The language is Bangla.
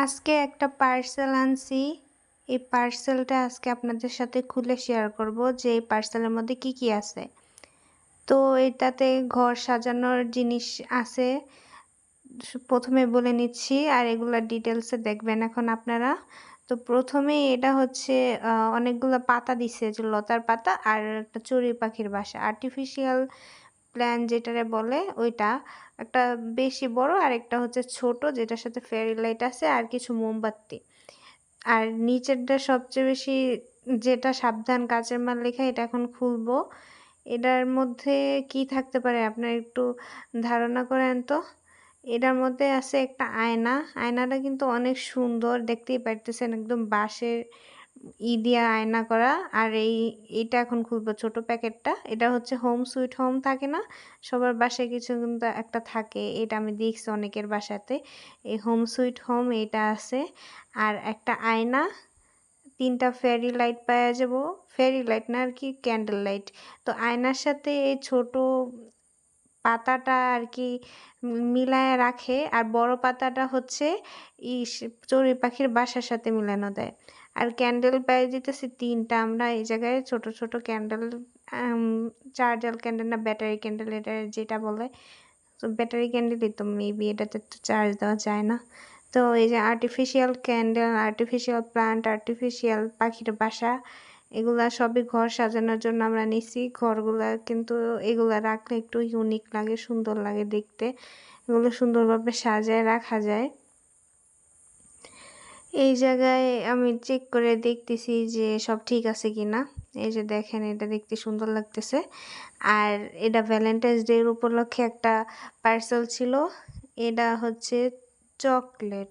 আজকে একটা পার্সেল আনছি। এই পার্সেলটা আজকে আপনাদের সাথে খুলে শেয়ার করব যে এই পার্সেলের মধ্যে কি আছে। তো এটাতে ঘর সাজানোর জিনিস আছে। প্রথমে বলে নিচ্ছি আর এগুলা ডিটেলসে দেখবেন এখন আপনারা। তো প্রথমেই এটা হচ্ছে অনেকগুলো পাতা দিছে যে লতার পাতা আর একটা চড়ুই পাখির বাসা। আর্টিফিশিয়াল প্ল্যান্ট যেটারে বলে ওইটা। একটা বেশি বড় আর একটা হচ্ছে ছোট যেটার সাথে ফেয়ারি লাইট আছে আর কিছু মোমবাতি। আর নিচেরটা সবচেয়ে বেশি যেটা সাবধান কাঁচের মাল লেখা এটা এখন খুলবো। এটার মধ্যে কি থাকতে পারে আপনারা একটু ধারণা করেন তো? এটার মধ্যে আছে একটা আয়না। আয়নাটা কিন্তু অনেক সুন্দর দেখতেই পারতেছেন একদম বাঁশের দিয়া আয়না করা। আর এইটা এখন খুলবো ছোট প্যাকেটটা। এটা হচ্ছে হোম সুইট হোম থাকে না? সবার বাসায় কিছু কিন্তু একটা থাকে। এটা আমি দেখছি অনেকের বাসাতে। এই হোম সুইট হোম এটা আছে। আর একটা আয়না, ৩ টা ফেয়ারি লাইট পাওয়া যাবো। ফেয়ারি লাইট না আরকি ক্যান্ডেল লাইট। তো আয়নার সাথে এই ছোট পাতাটা আরকি মিলায়া রাখে। আর বড় পাতাটা হচ্ছে চড়ুই পাখির বাসার সাথে মিলানো দেয়। আর ক্যান্ডেল পাইয়া যাইতেছি ৩ টা আমরা এই জায়গায় ছোট ক্যান্ডেল আম চার্জার ক্যান্ডেল না ব্যাটারি ক্যান্ডেল এটা যেটা বলে। তো ব্যাটারি ক্যান্ডেলই তো মেবি এটাতে তো চার্জ দেওয়া যায় না। তো এই যে artificial candle, artificial plant, artificial পাখির বাসা এগুলা সবই ঘর সাজানোর জন্য আমরা নিছি। ঘরগুলা কিন্তু এগুলা রাখলে একটু ইউনিক লাগে, সুন্দর লাগে দেখতে। এগুলো সুন্দরভাবে সাজায় রাখা যায়। এই জায়গায় আমি চেক করে দেখতেছি যে সব ঠিক আছে কিনা। এই যে দেখেন এটা দেখতে সুন্দর লাগতেছে। আর এটা ভ্যালেন্টাইন্স ডে এর উপলক্ষে একটা পার্সেল ছিল। এটা হচ্ছে চকলেট।